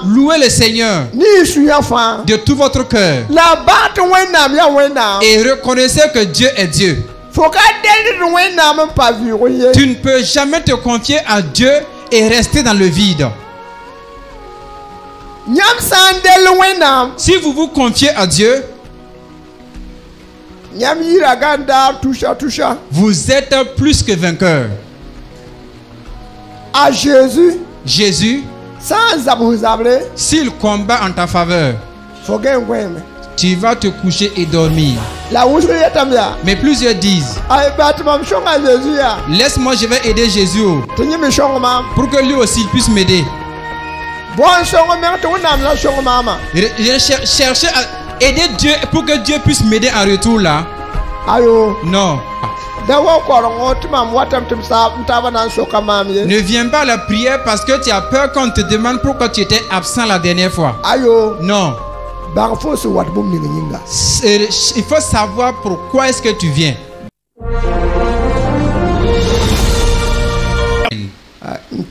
Louez le Seigneur de tout votre cœur et reconnaissez que Dieu est Dieu. Tu ne peux jamais te confier à Dieu et rester dans le vide. Si vous vous confiez à Dieu, vous êtes plus que vainqueur. À Jésus, s'il combat en ta faveur, tu vas te coucher et dormir. Mais plusieurs disent, laisse-moi, je vais aider Jésus pour que lui aussi puisse m'aider. Chercher à aider Dieu pour que Dieu puisse m'aider en retour là. Non. Ne viens pas à la prière parce que tu as peur qu'on te demande pourquoi tu étais absent la dernière fois. Non. Il faut savoir pourquoi est-ce que tu viens. Nous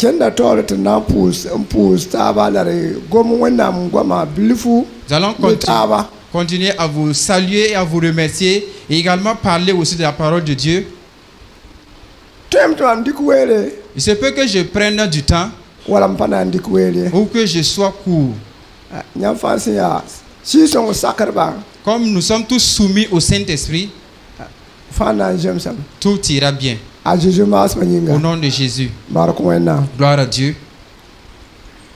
allons continuer à vous saluer et à vous remercier et également parler aussi de la parole de Dieu. Il se peut que je prenne du temps ou que je sois court. Comme nous sommes tous soumis au Saint-Esprit, tout ira bien. Au nom de Jésus. Gloire à Dieu.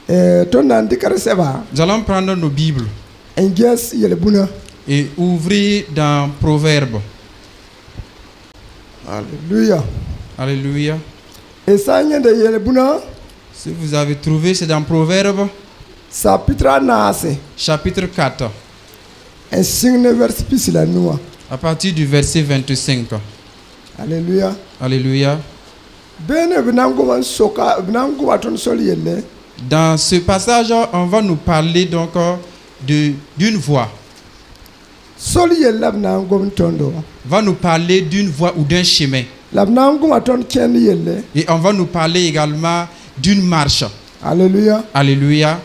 Nous allons prendre nos Bibles et ouvrir dans Proverbes. Alléluia. Alléluia. Si vous avez trouvé, c'est dans Proverbes chapitre 4 à partir du verset 25. Alléluia. Alléluia. Dans ce passage, on va nous parler donc d'une voie. Va nous parler d'une voie ou d'un chemin. Et on va nous parler également d'une marche. Alléluia. Alléluia.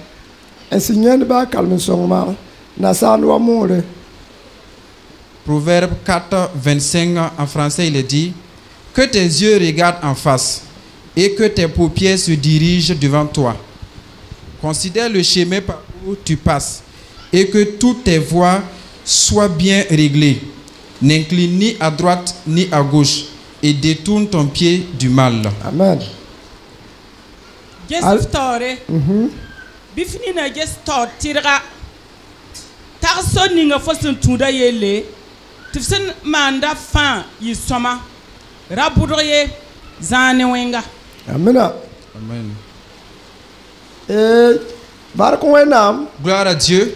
Proverbe 4, 25 en français, il est dit: que tes yeux regardent en face et que tes paupières se dirigent devant toi. Considère le chemin par où tu passes et que toutes tes voies soient bien réglées. N'incline ni à droite ni à gauche et détourne ton pied du mal. Amen. Amen. Amen. Gloire à Dieu.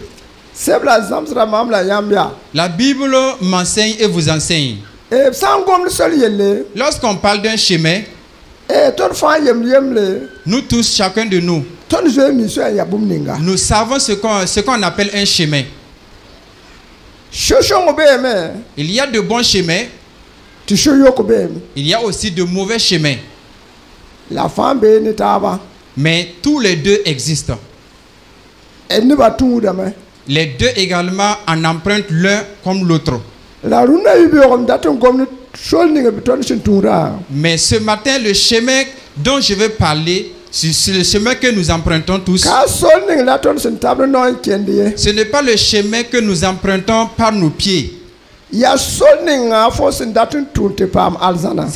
La Bible m'enseigne et vous enseigne. Lorsqu'on parle d'un chemin, nous tous, chacun de nous, nous savons ce qu'on appelle un chemin. Il y a de bons chemins. Il y a aussi de mauvais chemins. Mais tous les deux existent. Les deux également en empruntent l'un comme l'autre. Mais ce matin, le chemin dont je vais parler, c'est le chemin que nous empruntons tous. Ce n'est pas le chemin que nous empruntons par nos pieds. C'est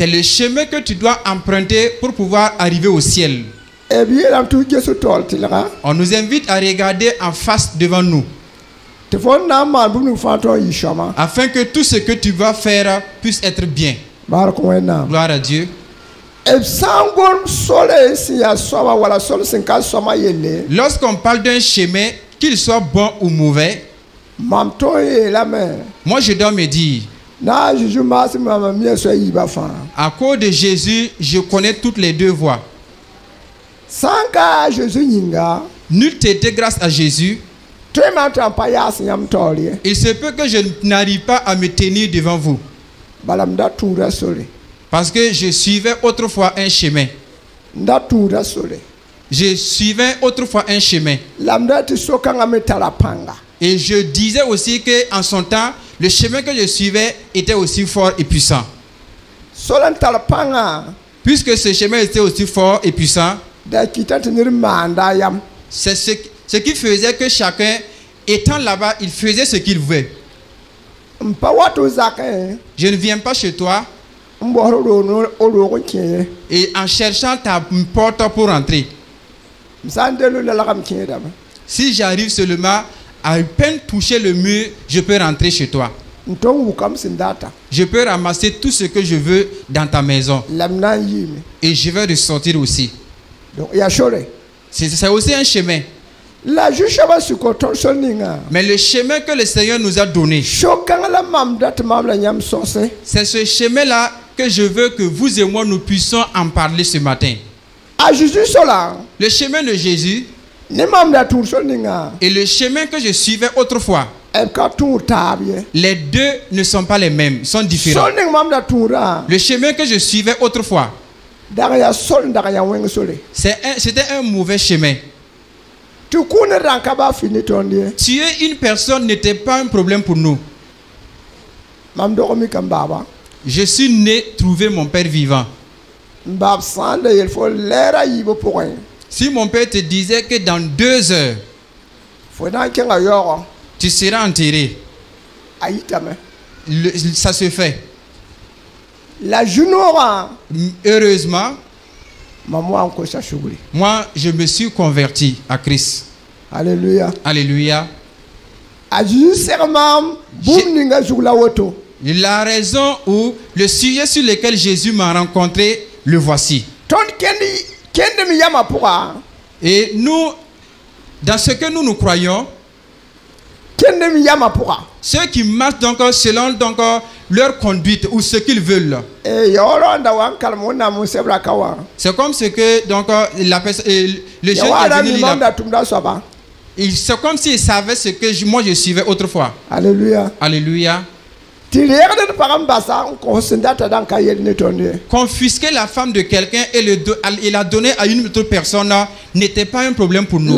le chemin que tu dois emprunter pour pouvoir arriver au ciel. On nous invite à regarder en face devant nous, afin que tout ce que tu vas faire puisse être bien. Gloire à Dieu. Lorsqu'on parle d'un chemin, qu'il soit bon ou mauvais, moi je dois me dire, à cause de Jésus, je connais toutes les deux voies. Nul t'était grâce à Jésus. Il se peut que je n'arrive pas à me tenir devant vous, parce que je suivais autrefois un chemin. je suivais autrefois un chemin. Et je disais aussi qu'en son temps, le chemin que je suivais était aussi fort et puissant. Puisque ce chemin était aussi fort et puissant, c'est ce qui faisait que chacun, étant là-bas, il faisait ce qu'il veut. Je ne viens pas chez toi et en cherchant ta porte pour entrer. Si j'arrive seulement à peine toucher le mur, je peux rentrer chez toi. Je peux ramasser tout ce que je veux dans ta maison. Et je vais ressortir aussi. C'est aussi un chemin. Mais le chemin que le Seigneur nous a donné, c'est ce chemin-là que je veux que vous et moi nous puissions en parler ce matin. Le chemin de Jésus et le chemin que je suivais autrefois, les deux ne sont pas les mêmes, sont différents. Le chemin que je suivais autrefois, c'était un mauvais chemin. Tuer une personne n'était pas un problème pour nous. Je suis né trouver mon père vivant. Si mon père te disait que dans 2 heures, tu seras enterré, ça se fait. Heureusement, moi, je me suis converti à Christ. Alléluia. Alléluia. La raison ou le sujet sur lequel Jésus m'a rencontré, le voici. Et nous, dans ce que nous croyons, ceux qui marchent donc selon donc leur conduite ou ce qu'ils veulent. C'est comme ce que donc la personne, le jeune qui est venu, c'est comme s'il savait ce que moi je suivais autrefois. Alléluia. Alléluia. Confisquer la femme de quelqu'un et la donner à une autre personne n'était pas un problème pour nous.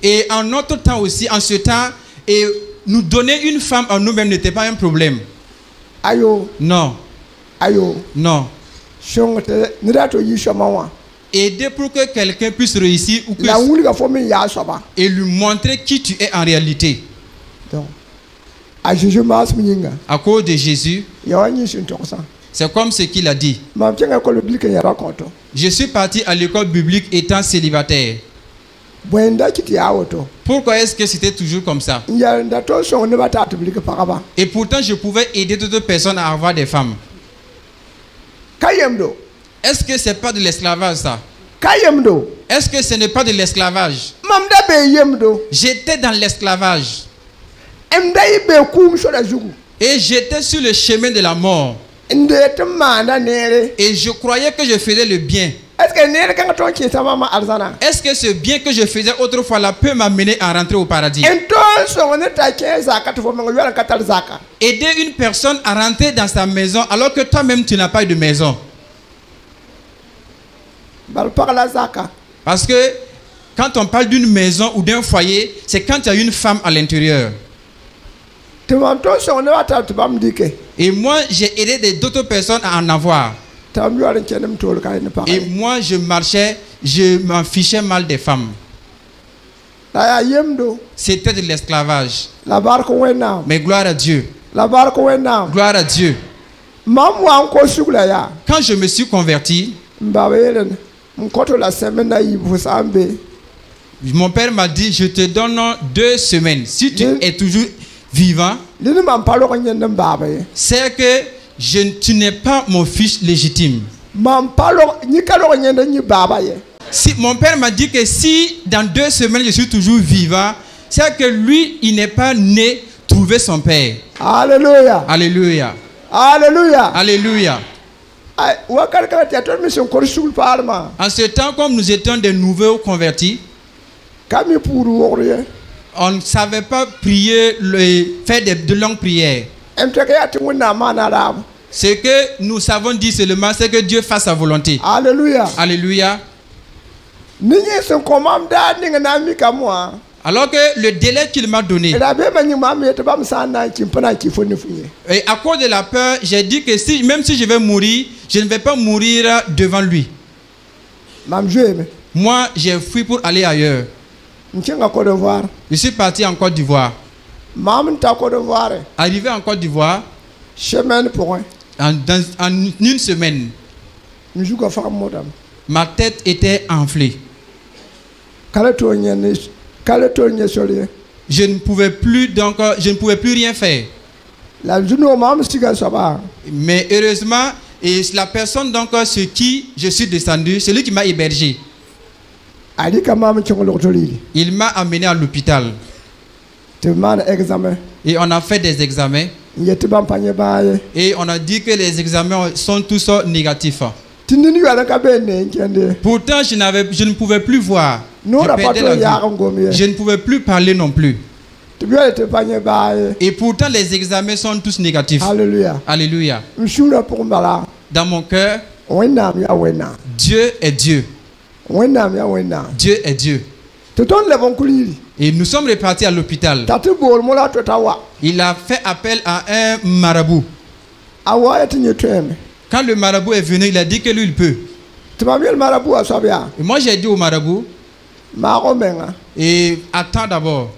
Et en notre temps aussi, en ce temps, et nous donner une femme à nous-mêmes n'était pas un problème. Non. Non. Aider pour que quelqu'un puisse réussir ou et lui montrer qui tu es en réalité. À cause de Jésus, c'est comme ce qu'il a dit. Je suis parti à l'école biblique étant célibataire. Pourquoi est-ce que c'était toujours comme ça? Et pourtant je pouvais aider d'autres personnes à avoir des femmes. Est-ce que c'est pas de l'esclavage ça? Est-ce que ce n'est pas de l'esclavage? J'étais dans l'esclavage. Et j'étais sur le chemin de la mort. Et je croyais que je faisais le bien. Est-ce que ce bien que je faisais autrefois là peut m'amener à rentrer au paradis? Aider une personne à rentrer dans sa maison alors que toi-même tu n'as pas eu de maison. Parce que quand on parle d'une maison ou d'un foyer, c'est quand il y a une femme à l'intérieur. Et moi, j'ai aidé d'autres personnes à en avoir. Et moi, je marchais, je m'en fichais mal des femmes. C'était de l'esclavage. Mais gloire à Dieu. Gloire à Dieu. Quand je me suis converti, mon père m'a dit, je te donne 2 semaines. Si tu es toujours vivant, c'est que tu n'es pas mon fils légitime. Si, mon père m'a dit que si dans 2 semaines je suis toujours vivant, c'est que lui, il n'est pas né trouver son père. Alléluia. Alléluia. Alléluia. Alléluia. En ce temps, comme nous étions des nouveaux convertis, on ne savait pas prier, faire de longues prières. Ce que nous savons dire seulement, c'est que Dieu fasse sa volonté. Alléluia. Alléluia. Ninyi son commande ninga na mi kamwa. Alors que le délai qu'il m'a donné, Et la be mani mam yete bam sana chimpana chifoni fuye. et à cause de la peur, j'ai dit que si, même si je vais mourir, je ne vais pas mourir devant lui. Mam joué. Moi, j'ai fui pour aller ailleurs. Nchenga Côte d'Ivoire. Je suis parti en Côte d'Ivoire. Mam ta Côte d'Ivoire. Arrivé en Côte d'Ivoire, Chemin pour un. en une semaine, Njuga fam modam. ma tête était enflée. Kaletonye solie. Je ne pouvais plus donc, je ne pouvais plus rien faire. La juno mam stiga saba. Mais heureusement, et la personne donc sur qui je suis descendu, celui qui m'a hébergé, Ali kamam chongolo toli. il m'a amené à l'hôpital Te man examen. et on a fait des examens Yete bam panye baye. et on a dit que les examens sont tous négatifs. Tindini yala kabene nkende. Pourtant, je ne pouvais plus voir. No Je la perdais patro la vue. ya ngomie. Je ne pouvais plus parler non plus. Te biya te panye baye. Et pourtant, les examens sont tous négatifs. Alléluia. Alléluia. Mshura pour mbala. Dans mon cœur, Wenam ya wena. Dieu est Dieu. Wenam ya wena. Dieu est Dieu. Te ton le bon kuliri. Et nous sommes repartis à l'hôpital. Tatu bol mola to tawa. Il a fait appel à un marabout. Awa etinye tweme. Quand le marabout est venu, il a dit que lui, il peut. Te mamiel marabu asabia. Et moi, j'ai dit au marabout, Ma romenga. et attends d'abord.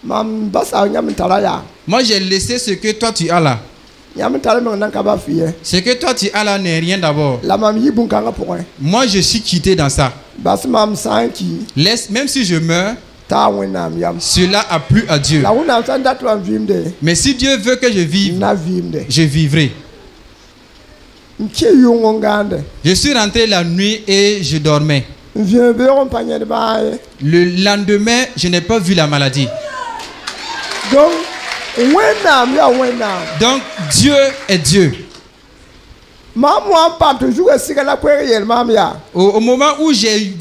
Mam basa nyam talaya. Moi, j'ai laissé ce que toi tu as là. Nyam talame nan kaba fiye. Ce que toi tu as là n'est rien d'abord. La mam yibun kanga pour un. Moi, je suis quitté dans ça. Bas mam sanki. Laisse, même si je meurs, Ta wenam yam. cela a plu à Dieu. La wuna san dat wan vimde. Mais si Dieu veut que je vive, Na vimde. je vivrai. Nche yongongande. Je suis rentré la nuit et je dormais. Viens beron panye de baye. Le lendemain, je n'ai pas vu la maladie. Donc wenam ya wenam. Donc, Dieu est Dieu. Mam wan pam toujours sika la kwere yel mam ya. Au moment où j'ai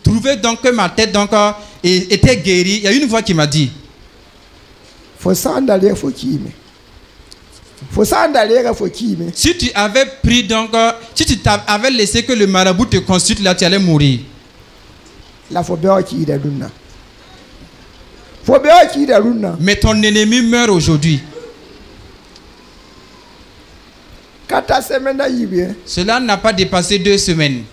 trouvé donc que ma tête donc, était guérie, il y a une voix qui m'a dit, Faut sandaler faut kime. Faut sandaler faut kime. si tu avais pris donc, si tu avais laissé que le marabout te consulte là, tu allais mourir. La faut bewa ki da dunna. Faut bewa ki da dunna. Mais ton ennemi meurt aujourd'hui. Kata semenda yibie. Cela n'a pas dépassé 2 semaines.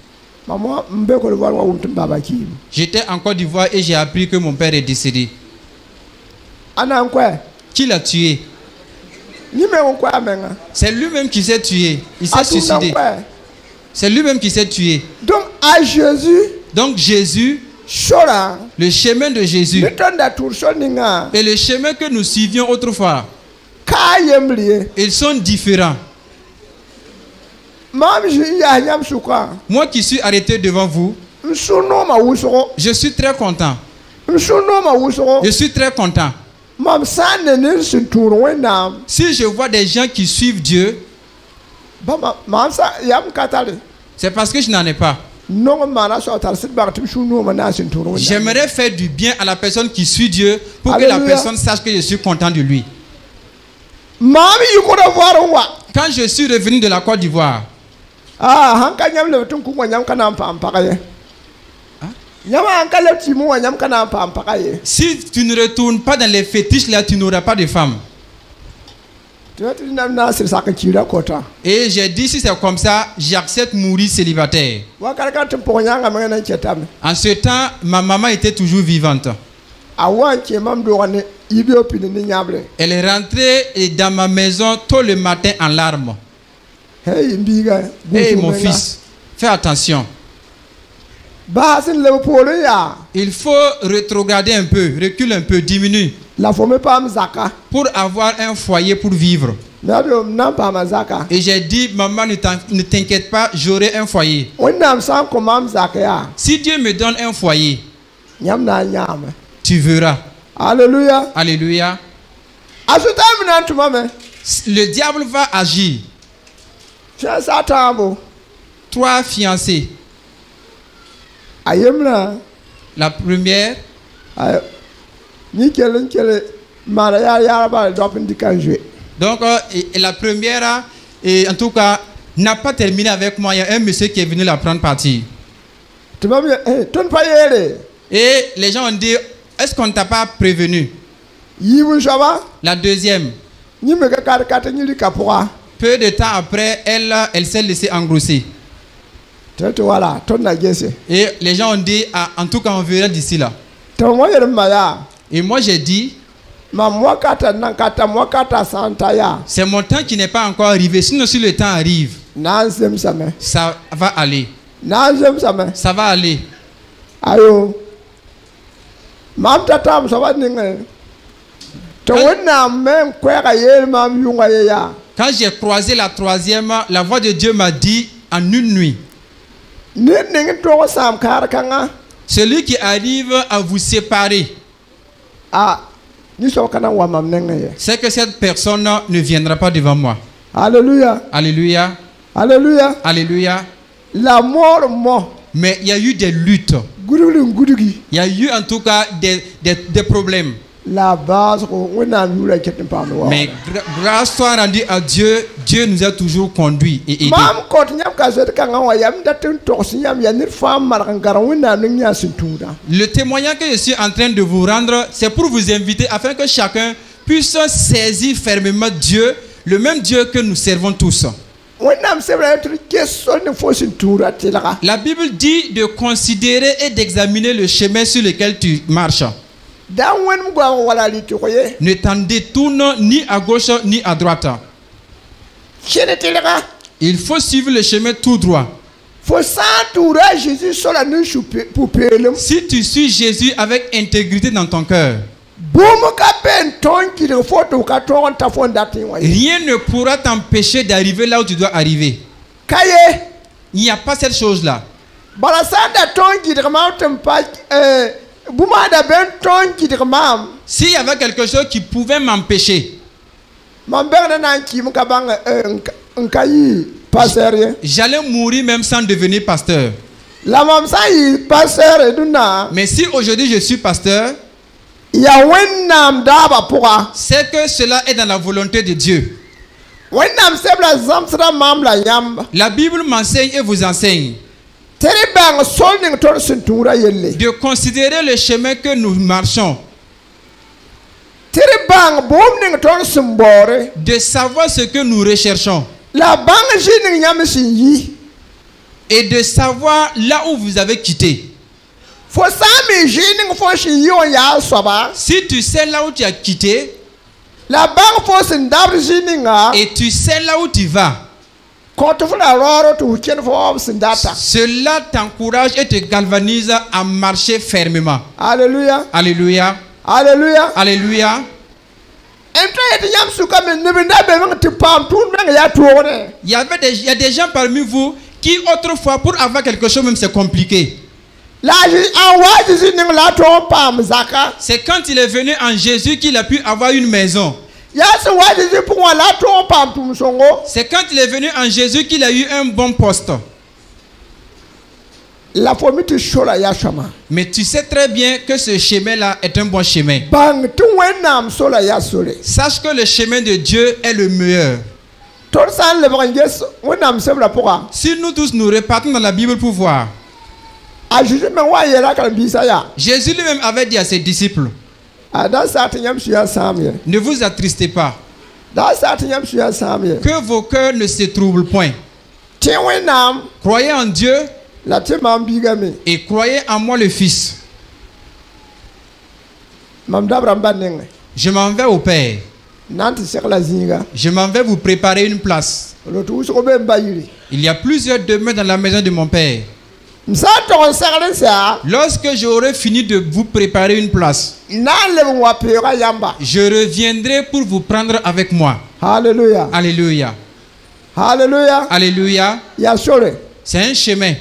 Maman mbe ko le voir wa untum baba ki. J'étais en Côte d'Ivoire et j'ai appris que mon père est décédé. Ana nkwe. Qui l'a tué? Ni me nkwe amenga. C'est lui-même qui s'est tué. Il s'est Atuna suicidé. nkwe. C'est lui-même qui s'est tué. Donc à Jésus, Donc Jésus, Shora, le chemin de Jésus metonda tour soninga. et le chemin que nous suivions autrefois, Kayemlie. ils sont différents. Mam ji ya nyam suka. Moi qui suis arrêté devant vous, Nsuno ma wusoro. je suis très content. Nsuno ma wusoro. Je suis très content. Mam sane ne suntur wenam. Si je vois des gens qui suivent Dieu, Bama mam sa yam katale. c'est parce que je n'en ai pas. Non mana so tar sit baktim suno ma na suntur wenam. J'aimerais faire du bien à la personne qui suit Dieu pour que la Alléluia. personne sache que je suis content de lui. Mami yuko voir wa. Quand je suis revenu de la Côte d'Ivoire, Ah, hanka nyam le tun ku nyam kana pam pakaye. Nyam hanka le timu nyam kana pam pakaye. si tu ne retournes pas dans les fétiches là, tu n'auras pas de femme. Tu vas te dire na sir saka kira kota. Et j'ai dit, si c'est comme ça, j'accepte mourir célibataire. Wa karaka tum po nyanga mangana chetam. En ce temps, ma maman était toujours vivante. Awan ke mam do wane ibi opini ni nyable. Elle est rentrée dans ma maison tôt le matin en larmes. Hey mbiga. Hé mon fils, fais attention. Ba sin le polo ya. Il faut rétrograder un peu, recule un peu, diminue, La fome pam zaka. pour avoir un foyer pour vivre. Na do nam pam zaka. Et j'ai dit, maman, ne t'inquiète pas, j'aurai un foyer. Wonnam sam ko mam zaka ya. Si Dieu me donne un foyer, Nyam na nyam. tu verras. Alléluia. Alléluia. Asuta mina tuma me. Le diable va agir. Tia satambo. 3 fiancés. Ayemna. La première, Ay. Ni kele mara ya ba dopin dikanjwe. donc et la première, et en tout cas, n'a pas terminé avec moi. Il y a un monsieur qui est venu la prendre partie. Et les gens ont dit, est-ce qu'on ne t'a pas prévenu? La deuxième. Peu de temps après, elle s'est laissée engrosser. Et les gens ont dit, ah, en tout cas, on verra d'ici là. Et moi, j'ai dit, c'est mon temps qui n'est pas encore arrivé. Sinon, si le temps arrive, ça va aller. Ça va aller. Ayo. Quand j'ai croisé la troisième, la voix de Dieu m'a dit en une nuit, celui qui arrive à vous séparer, c'est que cette personne ne viendra pas devant moi. Alléluia. Alléluia. Alléluia. Alléluia. La mort. Mais il y a eu des luttes. Il y a eu en tout cas des problèmes. La base, mais grâce soit rendue à Dieu, Dieu nous a toujours conduits et aidés. Le témoignage que je suis en train de vous rendre, c'est pour vous inviter afin que chacun puisse saisir fermement Dieu, le même Dieu que nous servons tous. La Bible dit de considérer et d'examiner le chemin sur lequel tu marches. Ne t'en détourne ni à gauche ni à droite. Il faut suivre le chemin tout droit. Si tu suis Jésus avec intégrité dans ton cœur, rien ne pourra t'empêcher d'arriver là où tu dois arriver. Il n'y a pas cette chose-là. S'il y avait quelque chose qui pouvait m'empêcher, j'allais mourir même sans devenir pasteur. Mais si aujourd'hui je suis pasteur, c'est que cela est dans la volonté de Dieu. La Bible m'enseigne et vous enseigne de considérer le chemin que nous marchons, de savoir ce que nous recherchons et de savoir là où vous avez quitté. Si tu sais là où tu as quitté et tu sais là où tu vas, cela t'encourage et te galvanise à marcher fermement. Alléluia. Alléluia. Alléluia. Alléluia. Il y a des gens parmi vous qui autrefois pour avoir quelque chose même c'est compliqué. C'est quand il est venu en Jésus qu'il a pu avoir une maison. C'est quand il est venu en Jésus qu'il a eu un bon poste. Mais tu sais très bien que ce chemin-là est un bon chemin. Sache que le chemin de Dieu est le meilleur. Si nous tous nous repartons dans la Bible pour voir, Jésus lui-même avait dit à ses disciples, ne vous attristez pas, que vos cœurs ne se troublent point. Croyez en Dieu et croyez en moi le Fils. Je m'en vais au Père. Je m'en vais vous préparer une place. Il y a plusieurs demeures dans la maison de mon Père. Lorsque j'aurai fini de vous préparer une place, je reviendrai pour vous prendre avec moi. Alléluia. Alléluia. Alléluia. Alléluia. C'est un chemin.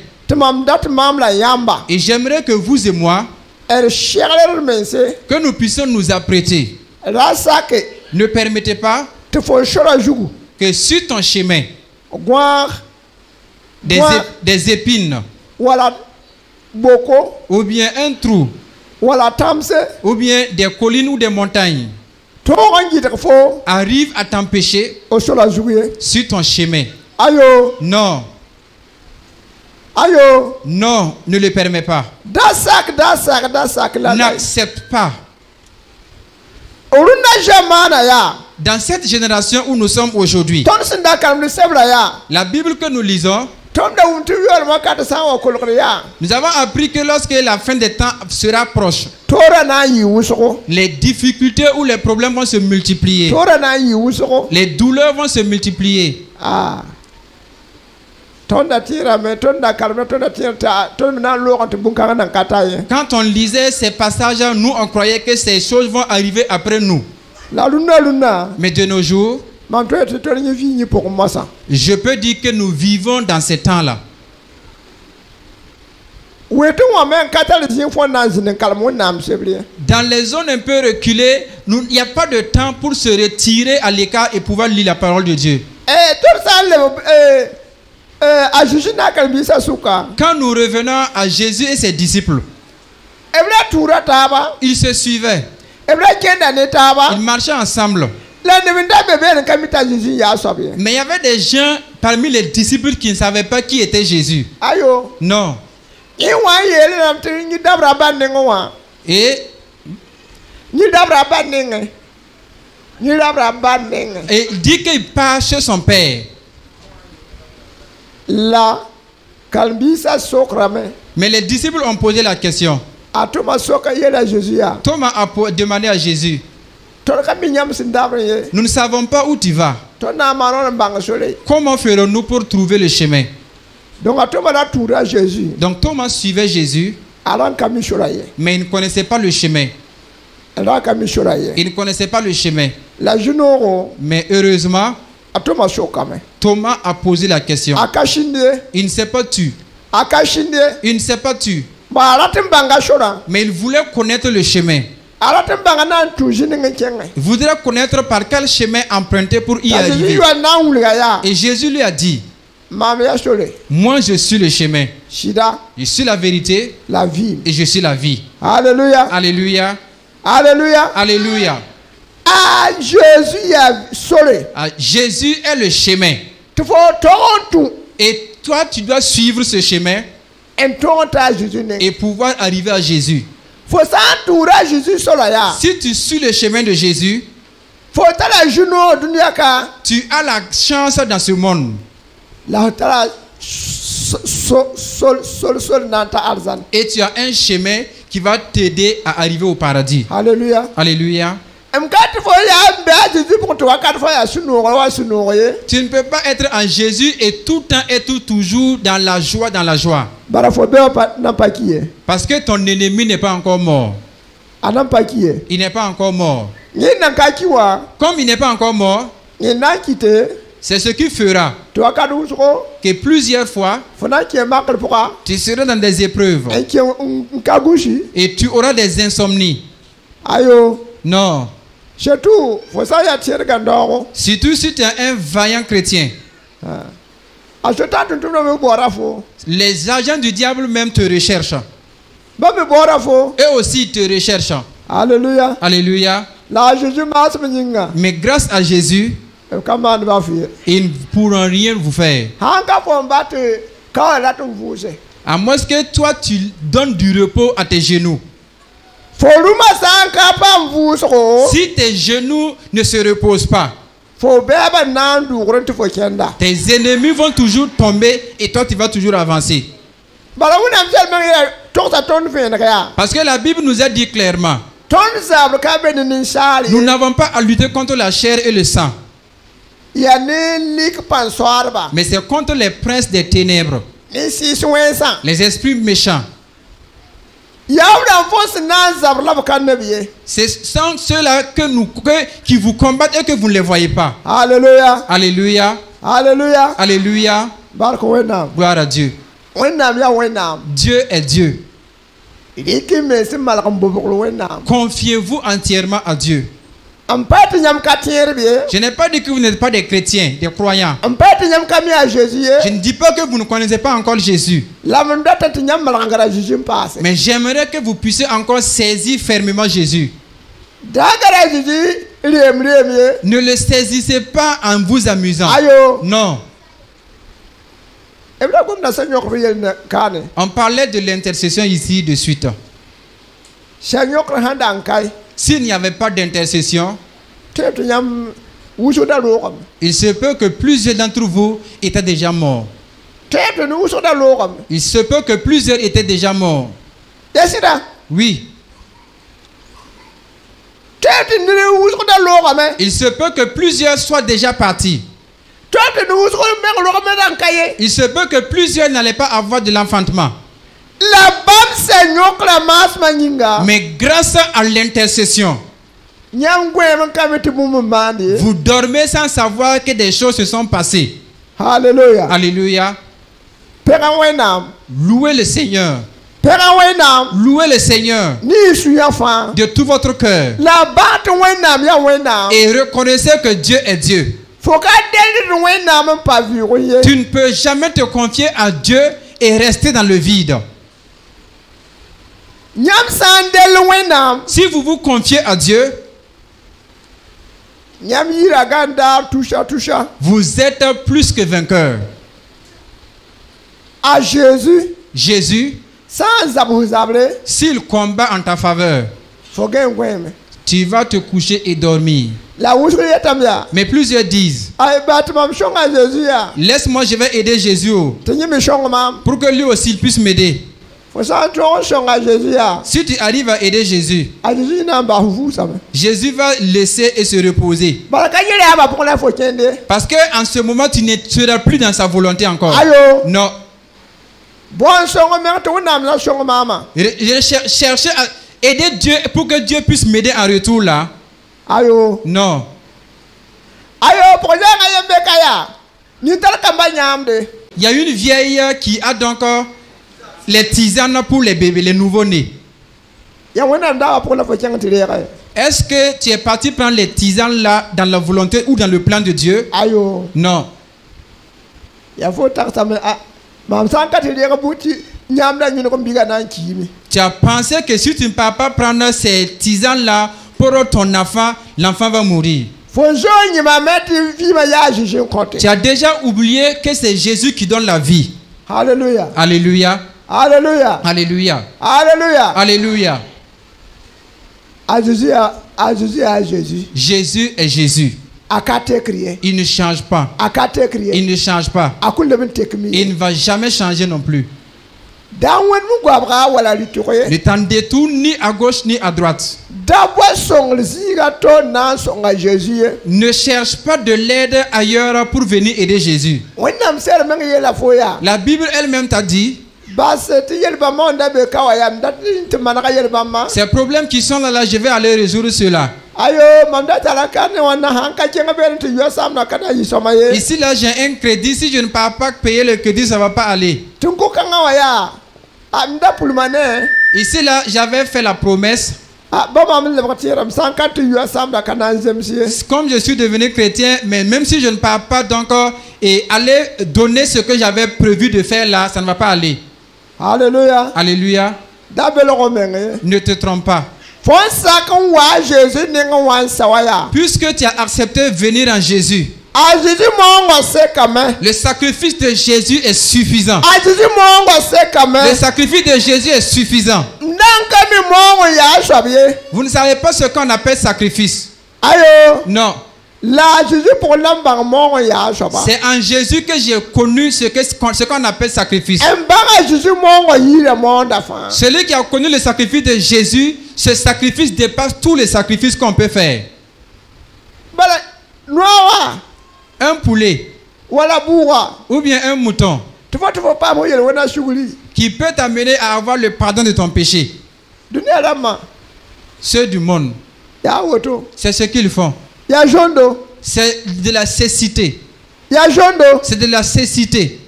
Et j'aimerais que vous et moi, que nous puissions nous apprêter. Ne permettez pas que sur ton chemin, des épines, ou bien un trou, ou bien des collines ou des montagnes, arrive à t'empêcher sur ton chemin. Non. Non, ne le permets pas. N'accepte pas. Dans cette génération où nous sommes aujourd'hui, la Bible que nous lisons, nous avons appris que lorsque la fin des temps sera proche, les difficultés ou les problèmes vont se multiplier. Les douleurs vont se multiplier. Quand on lisait ces passages, nous on croyait que ces choses vont arriver après nous. Mais de nos jours, je peux dire que nous vivons dans ces temps-là. Dans les zones un peu reculées, il n'y a pas de temps pour se retirer à l'écart et pouvoir lire la parole de Dieu. Quand nous revenons à Jésus et ses disciples, ils se suivaient. Ils marchaient ensemble. Mais il y avait des gens parmi les disciples qui ne savaient pas qui était Jésus. Non. Et il dit qu'il part chez son père. Mais les disciples ont posé la question. Thomas a demandé à Jésus, nous ne savons pas où tu vas. Comment ferons-nous pour trouver le chemin? Donc Thomas suivait Jésus, mais il ne connaissait pas le chemin. Il ne connaissait pas le chemin. Mais heureusement, Thomas a posé la question. Il ne sait pas tu. Il ne sait pas tu. Mais il voulait connaître le chemin. Il voudrait connaître par quel chemin emprunter pour y arriver. Et Jésus lui a dit, moi je suis le chemin, je suis la vérité, et je suis la vie. Alléluia. Alléluia. Alléluia. Alléluia. Jésus est le chemin. Et toi tu dois suivre ce chemin et pouvoir arriver à Jésus. Si tu suis le chemin de Jésus, tu as la chance dans ce monde. Et tu as un chemin qui va t'aider à arriver au paradis. Alléluia. Alléluia. Tu ne peux pas être en Jésus et tout le temps être toujours dans la joie, Parce que ton ennemi n'est pas encore mort. Il n'est pas encore mort. Comme il n'est pas encore mort, c'est ce qui fera que plusieurs fois, tu seras dans des épreuves et tu auras des insomnies. Non. Surtout si tu es un vaillant chrétien. Les agents du diable même te recherchent. Eux aussi te recherchent. Alléluia. Alléluia. Mais grâce à Jésus, ils ne pourront rien vous faire. À moins que toi tu donnes du repos à tes genoux. Si tes genoux ne se reposent pas, tes ennemis vont toujours tomber et toi tu vas toujours avancer. Parce que la Bible nous a dit clairement, nous n'avons pas à lutter contre la chair et le sang, mais c'est contre les princes des ténèbres, les esprits méchants. Ce sont ceux-là qui vous combattent et que vous ne les voyez pas. Alléluia. Alléluia. Alléluia. Alléluia. Gloire à Dieu. Dieu est Dieu. Confiez-vous entièrement à Dieu. Je n'ai pas dit que vous n'êtes pas des chrétiens, des croyants. Je ne dis pas que vous ne connaissez pas encore Jésus. Mais j'aimerais que vous puissiez encore saisir fermement Jésus. Ne le saisissez pas en vous amusant. Non. On parlait de l'intercession ici de suite. S'il n'y avait pas d'intercession, il se peut que plusieurs d'entre vous étaient déjà morts. Il se peut que plusieurs étaient déjà morts. Oui. Il se peut que plusieurs soient déjà partis. Il se peut que plusieurs n'allaient pas avoir de l'enfantement. Mais grâce à l'intercession, vous dormez sans savoir que des choses se sont passées. Alléluia. Alléluia. Louez le Seigneur. Louez le Seigneur de tout votre cœur. Et reconnaissez que Dieu est Dieu. Tu ne peux jamais te confier à Dieu et rester dans le vide. Si vous vous confiez à Dieu, vous êtes plus que vainqueur. À Jésus, s'il combat en ta faveur, tu vas te coucher et dormir. Mais plusieurs disent, laisse-moi, je vais aider Jésus pour que lui aussi puisse m'aider. Si tu arrives à aider Jésus, Jésus va laisser et se reposer. Parce qu'en ce moment, tu ne seras plus dans sa volonté encore. Non. Je cherchais à aider Dieu pour que Dieu puisse m'aider en retour là. Non. Il y a une vieille qui a donc les tisanes pour les bébés, les nouveau-nés. Est-ce que tu es parti prendre les tisanes là dans la volonté ou dans le plan de Dieu? Non. Tu as pensé que si tu ne peux pas prendre ces tisanes là pour ton enfant, l'enfant va mourir. Tu as déjà oublié que c'est Jésus qui donne la vie. Alléluia. Alléluia. Alléluia. Alléluia. Alléluia. Alléluia. Jésus est Jésus. Il ne change pas. Il ne change pas. Il ne va jamais changer non plus. Ne t'en détourne ni à gauche ni à droite. Ne cherche pas de l'aide ailleurs pour venir aider Jésus. La Bible elle-même t'a dit, ces problèmes qui sont là, je vais aller résoudre cela. Ici là j'ai un crédit, si je ne peux pas payer le crédit, ça ne va pas aller. Ici là j'avais fait la promesse. Comme je suis devenu chrétien, mais même si je ne pars pas encore et aller donner ce que j'avais prévu de faire là, ça ne va pas aller. Alléluia. Alléluia. Ne te trompe pas. Puisque tu as accepté de venir en Jésus, le sacrifice de Jésus est suffisant. Le sacrifice de Jésus est suffisant. Vous ne savez pas ce qu'on appelle sacrifice. Non. C'est en Jésus que j'ai connu ce qu'on appelle sacrifice. Celui qui a connu le sacrifice de Jésus, ce sacrifice dépasse tous les sacrifices qu'on peut faire. Un poulet ou bien un mouton qui peut t'amener à avoir le pardon de ton péché. Ceux du monde, c'est ce qu'ils font. C'est de la cécité. C'est de la cécité.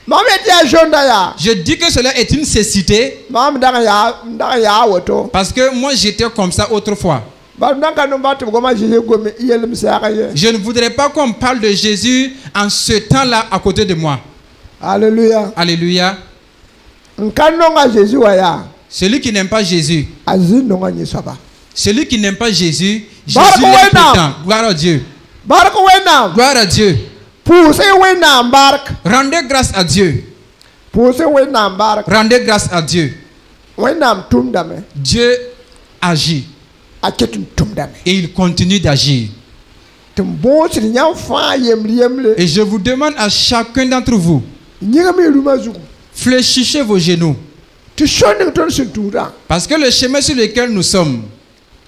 Je dis que cela est une cécité parce que moi j'étais comme ça autrefois. Je ne voudrais pas qu'on parle de Jésus en ce temps-là à côté de moi. Alléluia. Alléluia. Celui qui n'aime pas Jésus, Celui qui n'aime pas Jésus, Jésus Barque l'aime Wenam. pourtant. Gloire à Dieu. Barque Wenam. Gloire à Dieu. Poussez Wenam barque. Rendez grâce à Dieu. Poussez Wenam barque. Rendez grâce à Dieu. Wenam tumdame. Dieu agit Aketum tumdame. et il continue d'agir. Tumbo nyam fa yemle. Et je vous demande à chacun d'entre vous, Nyame lumazuku. fléchissez vos genoux. Tu sonnes ton suntura. Parce que le chemin sur lequel nous sommes,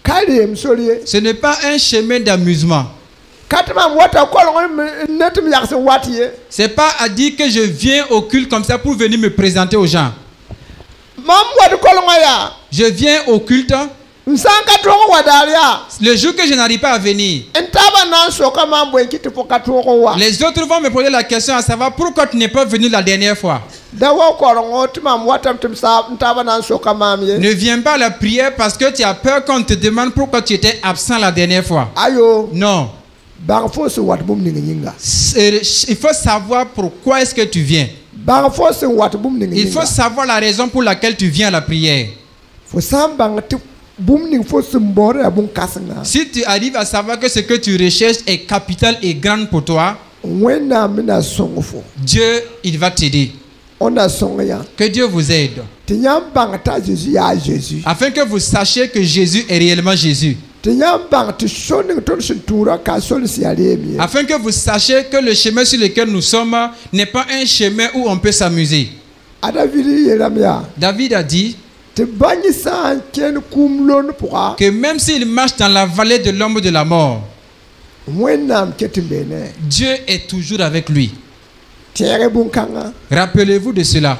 Kalem solie. ce n'est pas un chemin d'amusement. Katma wata kolon netum yakse watie. Ce n'est pas à dire que je viens au culte comme ça pour venir me présenter aux gens. Mam wad kolon ya. Je viens au culte Nsanka tongo wadalia. le jour que je n'arrive pas à venir. Entaba nan soka mambo enkiti poka tongo wa. Les autres vont me poser la question à savoir pourquoi tu n'es pas venu la dernière fois. Dawa kolon tima watam tum sa ntaba nan soka mamye. Ne viens pas à la prière parce que tu as peur qu'on te demande pourquoi tu étais absent la dernière fois. Ayo. Non. Bang fosse wat bum ninga. Il faut savoir pourquoi est-ce que tu viens. Bang fosse wat bum ninga. Il faut savoir la raison pour laquelle tu viens à la prière. Faut sambang tu bum ning fosse mbore abun kasanga. Si tu arrives à savoir que ce que tu recherches est capital et grand pour toi, Wena mina songofo. Dieu, il va t'aider. On a songa. Que Dieu vous aide. Tinyam bang ta Jésus ya Jésus. Afin que vous sachiez que Jésus est réellement Jésus. Tinyam bang tu sonning ton suntura ka sol si alemi. Afin que vous sachiez que le chemin sur lequel nous sommes n'est pas un chemin où on peut s'amuser. Adavili yeramia. David a dit Te banyi sa ken kumlon pourra. que même s'il marche dans la vallée de l'ombre de la mort, Wenam ketimbene. Dieu est toujours avec lui. Tere bunkanga. Rappelez-vous de cela.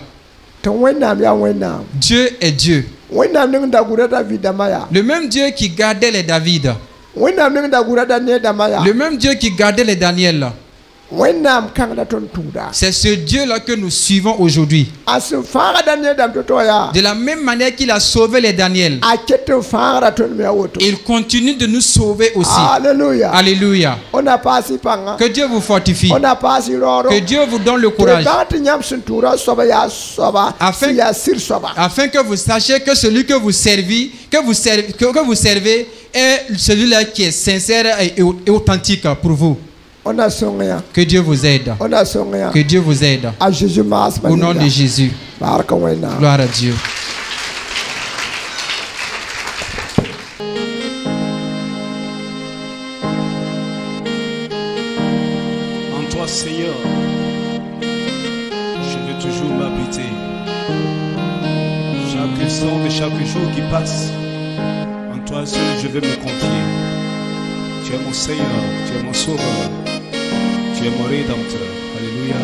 Te wenam ya wenam. Dieu est Dieu. Wenam ning dagura David amaya. Le même Dieu qui gardait les David. Wenam ning dagura Daniel damaya. Le même Dieu qui gardait les Daniel. Wenam kanga ton tuda. C'est ce Dieu-là que nous suivons aujourd'hui. As fara Daniel dam totoya. De la même manière qu'il a sauvé les Daniel, Akete fara ton me woto. il continue de nous sauver aussi. Alléluia. Alléluia. On a pas si panga. Que Dieu vous fortifie. On a pas si roro. Que Dieu vous donne le courage. Te nyam suntura soba ya soba. Afin- Si ya sir soba. Afin que vous sachiez que celui que vous servez, que vous servez est celui-là qui est sincère et authentique pour vous. On a songa. Que Dieu vous aide. On a songa. Que Dieu vous aide. A Jésus mas. Au nom de Jésus. Baraka wena. Gloire à Dieu. En toi, Seigneur, je veux toujours m'habiter. Chaque instant de chaque jour qui passe, en toi seul, je veux me confier. Tu es mon Seigneur, tu es mon Sauveur, tu es mon Rédempteur. Alléluia.